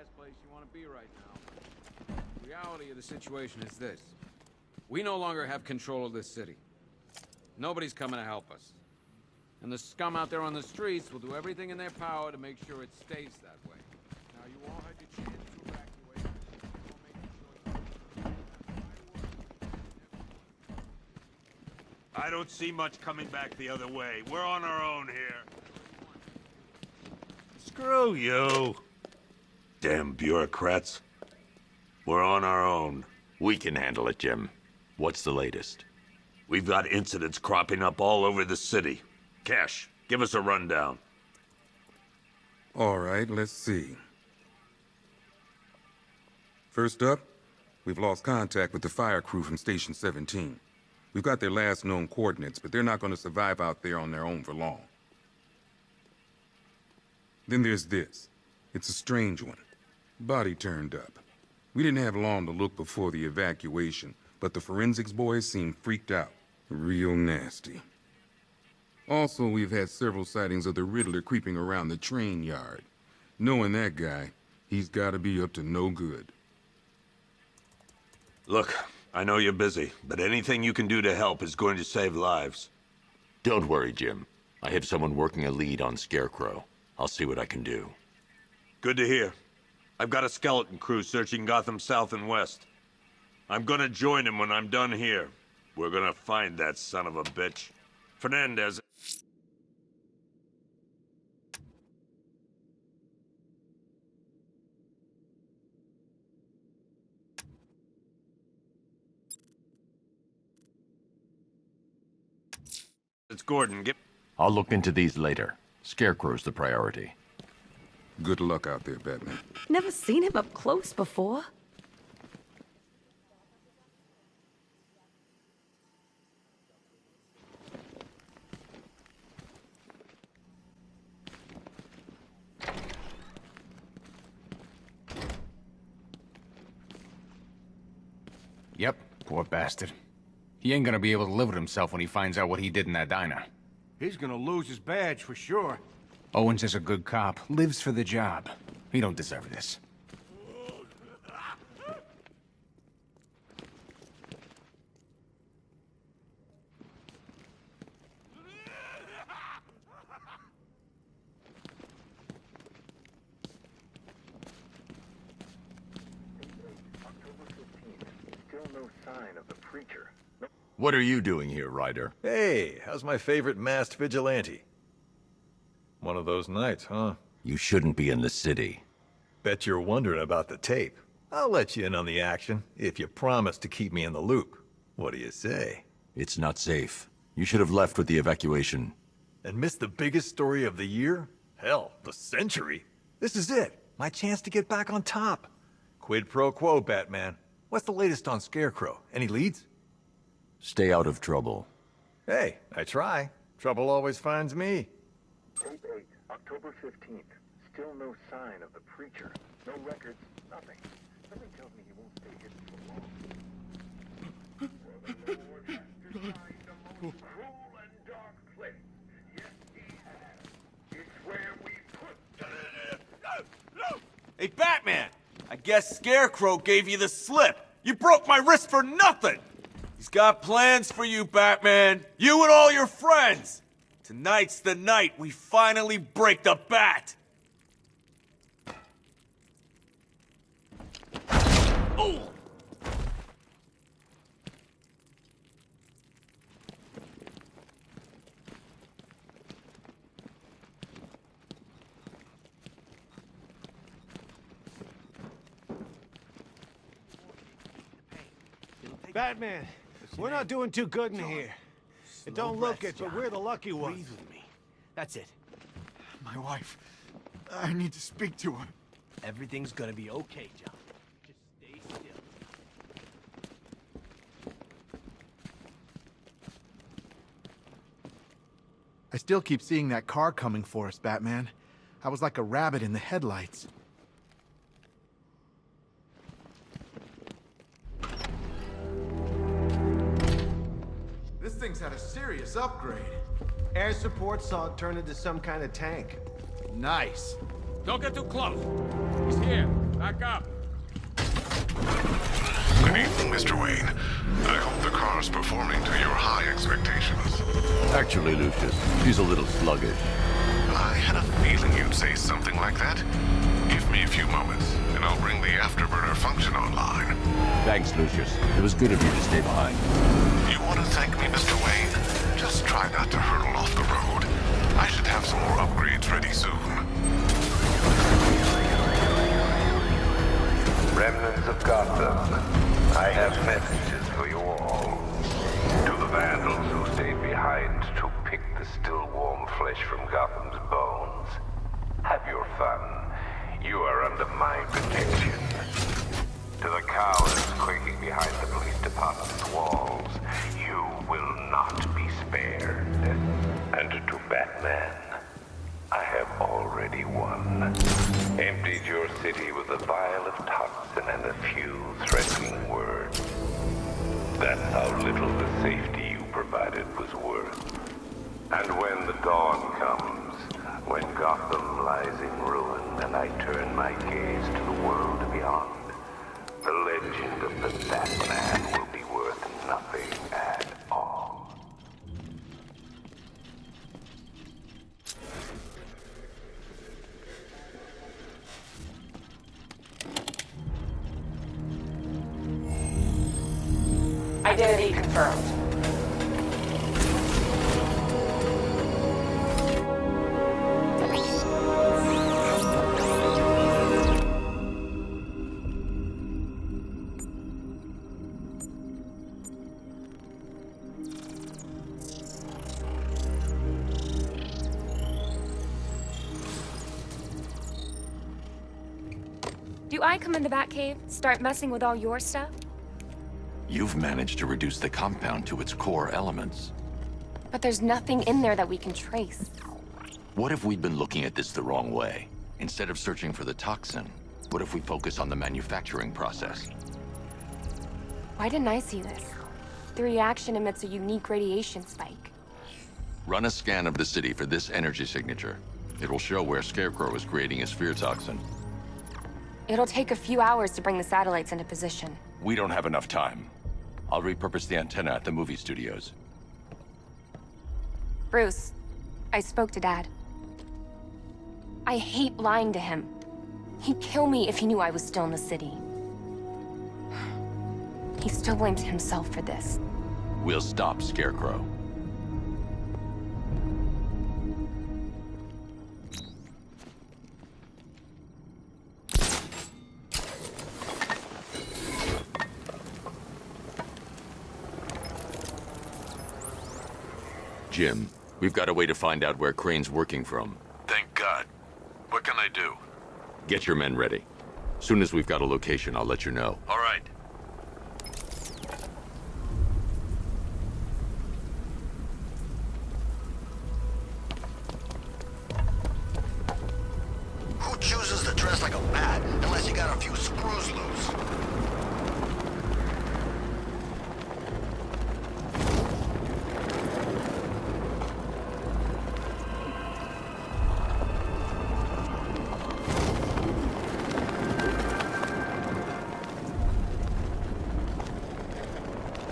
last place you want to be right now. The reality of the situation is this. We no longer have control of this city. Nobody's coming to help us. And the scum out there on the streets will do everything in their power to make sure it stays that way. Now, you all had your chance to evacuate. I don't see much coming back the other way. We're on our own here. Screw you. Damn bureaucrats. We're on our own. We can handle it, Jim. What's the latest? We've got incidents cropping up all over the city. Cash, give us a rundown. All right, let's see. First up, we've lost contact with the fire crew from Station 17. We've got their last known coordinates, but they're not going to survive out there on their own for long. Then there's this. It's a strange one. Body turned up. We didn't have long to look before the evacuation, but the forensics boys seemed freaked out. Real nasty. Also, we've had several sightings of the Riddler creeping around the train yard. Knowing that guy, he's gotta be up to no good. Look, I know you're busy, but anything you can do to help is going to save lives. Don't worry, Jim. I have someone working a lead on Scarecrow. I'll see what I can do. Good to hear. I've got a skeleton crew searching Gotham South and West. I'm gonna join him when I'm done here. We're gonna find that son of a bitch. Fernandez. It's Gordon. I'll look into these later. Scarecrow's the priority. Good luck out there, Batman. Never seen him up close before. Yep, poor bastard. He ain't gonna be able to live with himself when he finds out what he did in that diner. He's gonna lose his badge for sure. Owens is a good cop, lives for the job. He don't deserve this. What are you doing here, Ryder? Hey, how's my favorite masked vigilante? One of those nights, huh? You shouldn't be in the city. Bet you're wondering about the tape. I'll let you in on the action, if you promise to keep me in the loop. What do you say? It's not safe. You should have left with the evacuation. And missed the biggest story of the year? Hell, the century. This is it. My chance to get back on top. Quid pro quo, Batman. What's the latest on Scarecrow? Any leads? Stay out of trouble. Hey, I try. Trouble always finds me. Tape 8, October 15th. Still no sign of the preacher. No records, nothing. Something tells me he won't stay hidden for long. For the Lord has designed the most cruel and dark place. Yes, he has. It's where we put... Hey, Batman! I guess Scarecrow gave you the slip. You broke my wrist for nothing! He's got plans for you, Batman. You and all your friends. Tonight's the night we finally break the bat. Oh! Batman, we're not doing too good in here. It don't look it, but we're the lucky ones. Breathe with me. That's it. My wife. I need to speak to her. Everything's gonna be okay, John. Just stay still. I still keep seeing that car coming for us, Batman. I was like a rabbit in the headlights. This thing's had a serious upgrade. Air support saw it turn into some kind of tank. Nice. Don't get too close. He's here. Back up! Good evening, Mr. Wayne. I hope the car's performing to your high expectations. Actually, Lucius, she's a little sluggish. I had a feeling you'd say something like that. Give me a few moments, and I'll bring the afterburner function online. Thanks, Lucius. It was good of you to stay behind. You want to thank me, Mr. Wayne? Just try not to hurtle off the road. I should have some more upgrades ready soon. Remnants of Gotham, I have messages for you all. To the vandals who stayed behind to pick the still warm flesh from Gotham's bones, have your fun. You are under my protection. To the cowards quaking behind the police department's walls, you will not be spared. And to Batman, I have already won. Emptied your city with a vial of toxin and a few threatening words. That's how little the safety you provided was worth. And when the dawn comes, when Gotham lies in ruin and I turn my gaze to the world beyond, the legend of the Batman will be worth nothing at all. Identity confirmed. Do I come in the Batcave, start messing with all your stuff? You've managed to reduce the compound to its core elements. But there's nothing in there that we can trace. What if we'd been looking at this the wrong way? Instead of searching for the toxin, what if we focus on the manufacturing process? Why didn't I see this? The reaction emits a unique radiation spike. Run a scan of the city for this energy signature. It will show where Scarecrow is creating his fear toxin. It'll take a few hours to bring the satellites into position. We don't have enough time. I'll repurpose the antenna at the movie studios. Bruce, I spoke to Dad. I hate lying to him. He'd kill me if he knew I was still in the city. He still blames himself for this. We'll stop Scarecrow. Jim, we've got a way to find out where Crane's working from. Thank God. What can I do? Get your men ready. Soon as we've got a location, I'll let you know. All right. Who chooses to dress like a bat unless you got a few screws loose?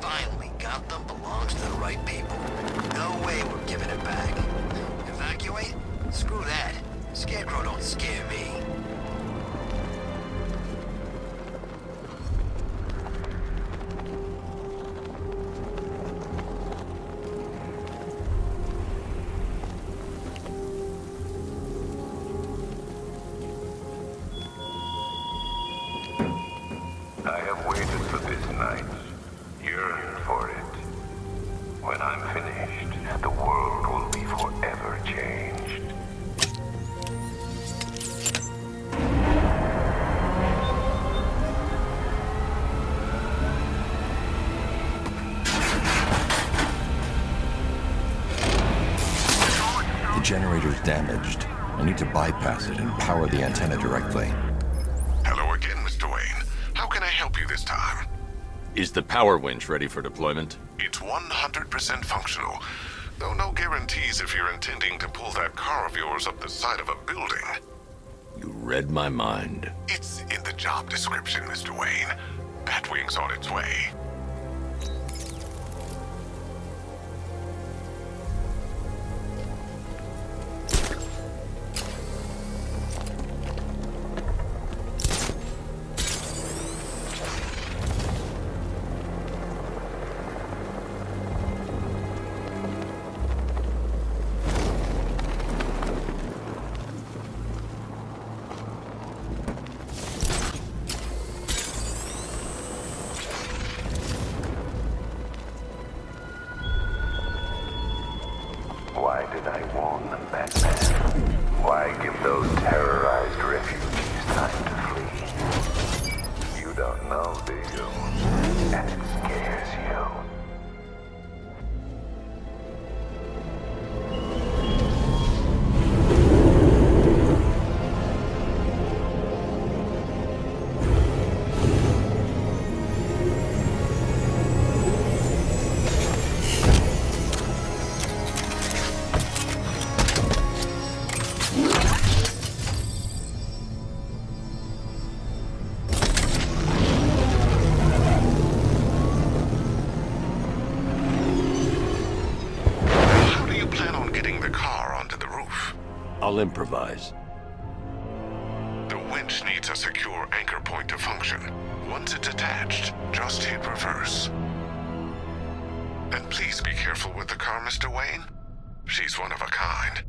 Finally, Gotham belongs to the right people. No way we're giving it back. Evacuate? Screw that. Scarecrow don't scare me. I have waited for this night, yearned for it. When I'm finished, the world will be forever changed. The generator's damaged. I need to bypass it and power the antenna directly. Hello again, Mr. Wayne. How can I help you this time? Is the power winch ready for deployment? It's 100% functional. Though no guarantees if you're intending to pull that car of yours up the side of a building. You read my mind. It's in the job description, Mr. Wayne. Batwing's on its way. Why did I warn them, Batman? Why give those terrorized refugees time to flee? You don't know, do you? And it scares you. I'll improvise. The winch needs a secure anchor point to function. Once it's attached, just hit reverse. And please be careful with the car, Mr. Wayne. She's one of a kind.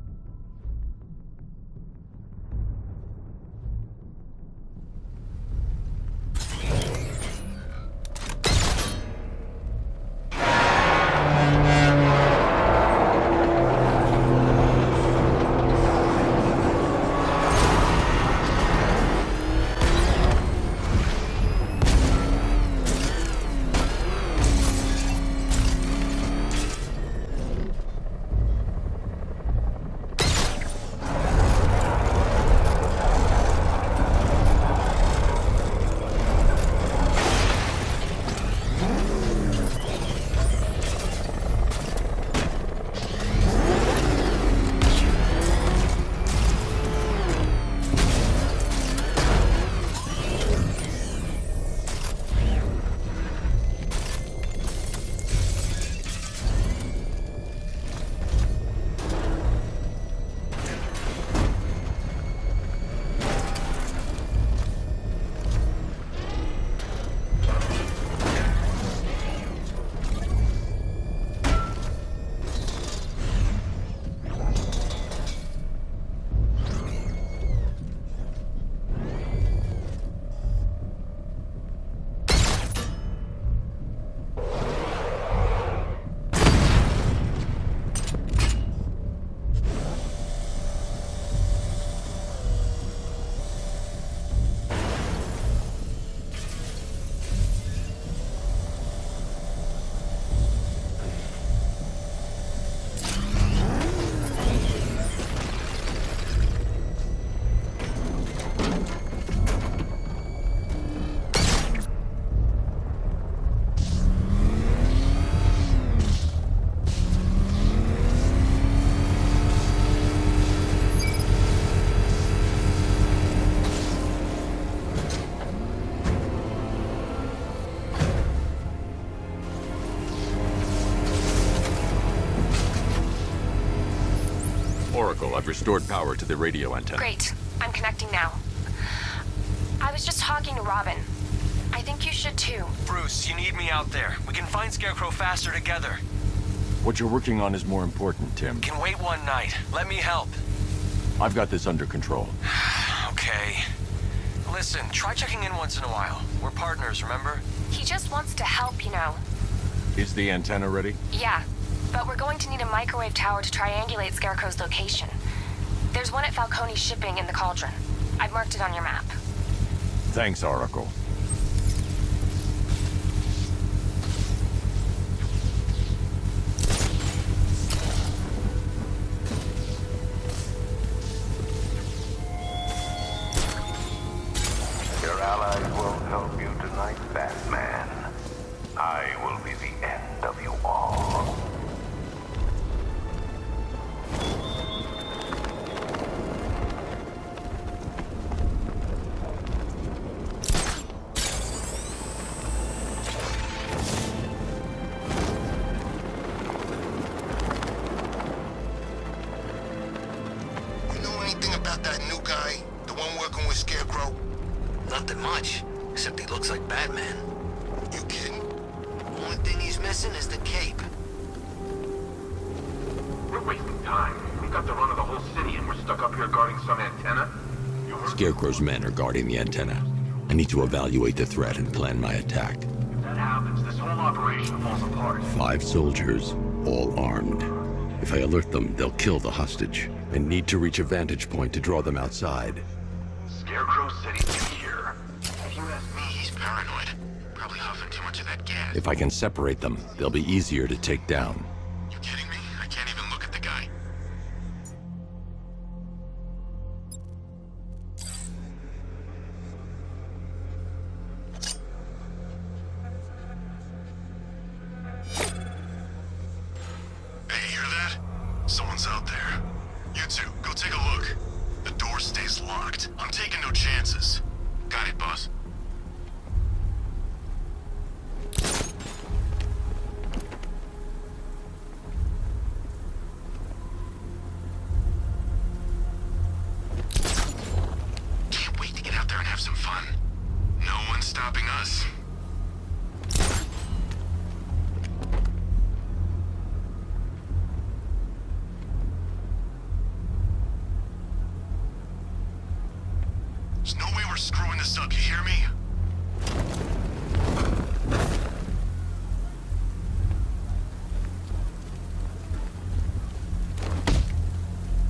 Oracle, I've restored power to the radio antenna. Great. I'm connecting now. I was just talking to Robin. I think you should too. Bruce, you need me out there. We can find Scarecrow faster together. What you're working on is more important, Tim. Can wait one night. Let me help. I've got this under control. Okay. Listen, try checking in once in a while. We're partners, remember? He just wants to help, you know. Is the antenna ready? Yeah, but we're going to need a microwave tower to triangulate Scarecrow's location. There's one at Falcone's shipping in the Cauldron. I've marked it on your map. Thanks, Oracle. Your allies won't help you tonight, Batman. I will be the end of you all. about that new guy? The one working with Scarecrow? Nothing much, except he looks like Batman. You kidding? Only thing he's missing is the cape. We're wasting time. We've got the run of the whole city and we're stuck up here guarding some antenna. Scarecrow's men are guarding the antenna. I need to evaluate the threat and plan my attack. If that happens, this whole operation falls apart. 5 soldiers, all armed. If I alert them, they'll kill the hostage. I need to reach a vantage point to draw them outside. Scarecrow City's here. If you ask me, he's paranoid. Probably huffing too much of that gas. If I can separate them, they'll be easier to take down. You kidding me? I can't even look at the guy. Hey, hear that? Someone's out there. You two, go take a look. The door stays locked. I'm taking no chances. Got it, boss. Can't wait to get out there and have some fun. No one's stopping us. There's no way we're screwing this up, you hear me?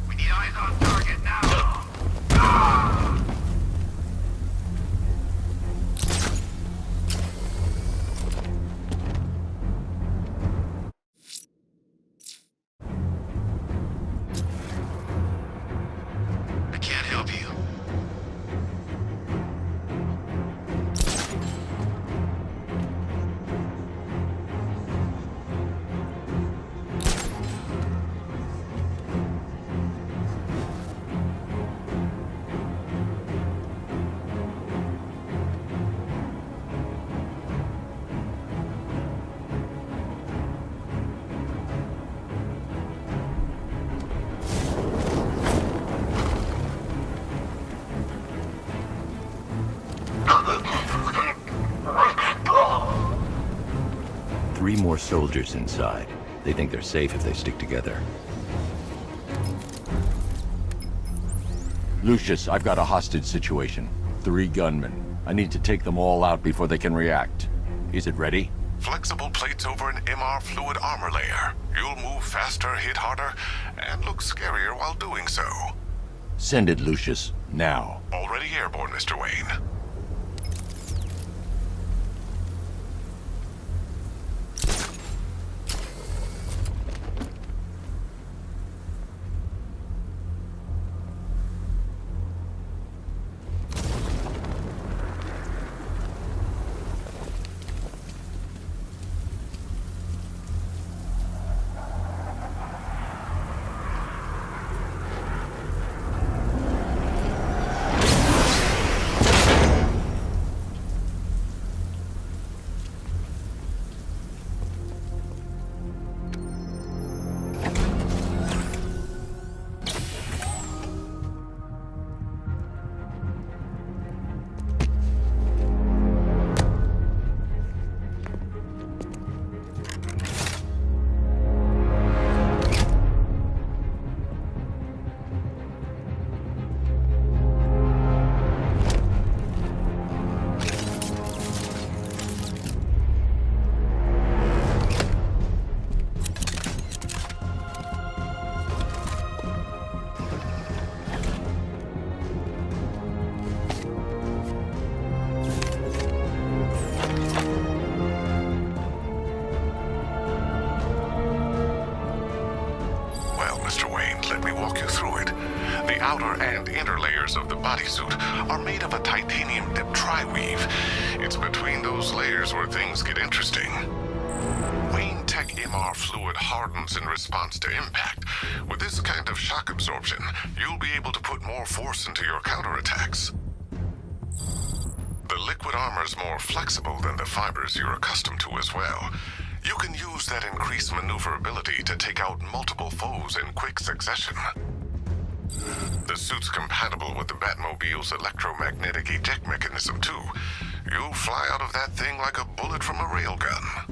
We need eyes on target now! I can't help you. Three more soldiers inside. They think they're safe if they stick together. Lucius, I've got a hostage situation. 3 gunmen. I need to take them all out before they can react. Is it ready? Flexible plates over an MR fluid armor layer. You'll move faster, hit harder, and look scarier while doing so. Send it, Lucius. Now. Already airborne, Mr. Wayne. outer and inner layers of the bodysuit are made of a titanium dip tri-weave. It's between those layers where things get interesting. Wayne Tech MR fluid hardens in response to impact. With this kind of shock absorption, you'll be able to put more force into your counterattacks. The liquid armor's more flexible than the fibers you're accustomed to as well. You can use that increased maneuverability to take out multiple foes in quick succession. The suit's compatible with the Batmobile's electromagnetic eject mechanism, too. You'll fly out of that thing like a bullet from a railgun.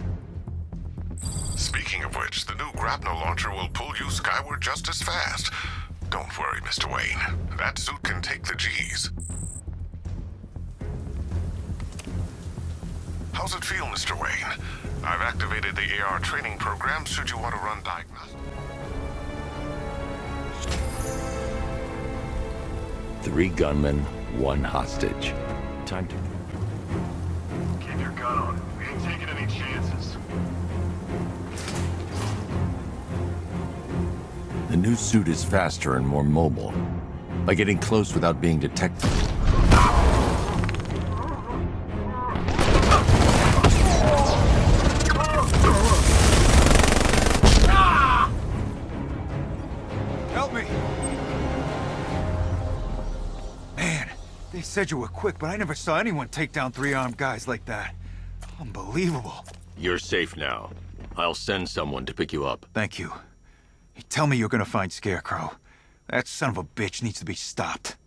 Speaking of which, the new grapnel launcher will pull you skyward just as fast. Don't worry, Mr. Wayne. That suit can take the G's. How's it feel, Mr. Wayne? I've activated the AR training program should you want to run diagnostics. 3 gunmen, 1 hostage. Time to... Keep your gun on. We ain't taking any chances. The new suit is faster and more mobile. By getting close without being detected. Help me! Man, they said you were quick, but I never saw anyone take down 3 armed guys like that. Unbelievable. You're safe now. I'll send someone to pick you up. Thank you. You tell me you're gonna find Scarecrow. That son of a bitch needs to be stopped.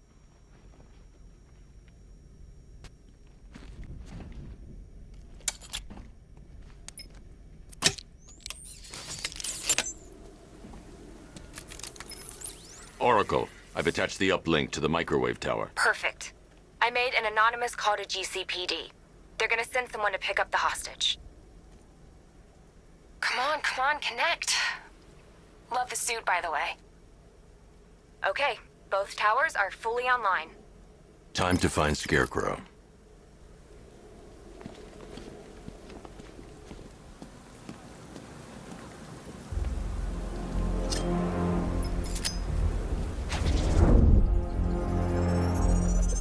Oracle, I've attached the uplink to the microwave tower. Perfect. I made an anonymous call to GCPD. They're gonna send someone to pick up the hostage. Come on, connect. Love the suit, by the way. Okay, both towers are fully online. Time to find Scarecrow.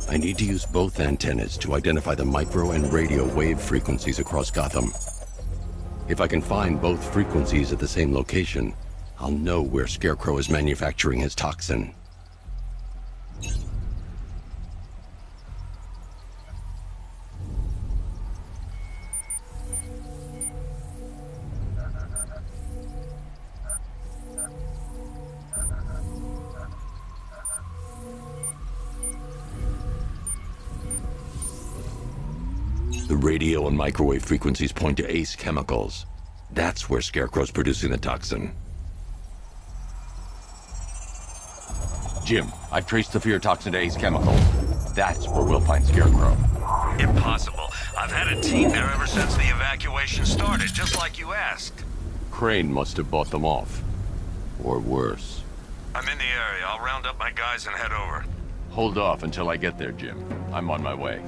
I need to use both antennas to identify the micro and radio wave frequencies across Gotham. If I can find both frequencies at the same location, I'll know where Scarecrow is manufacturing his toxin. The radio and microwave frequencies point to Ace Chemicals. That's where Scarecrow's producing the toxin. Jim, I've traced the fear toxin to Ace Chemical. That's where we'll find Scarecrow. Impossible. I've had a team there ever since the evacuation started, just like you asked. Crane must have bought them off. Or worse. I'm in the area. I'll round up my guys and head over. Hold off until I get there, Jim. I'm on my way.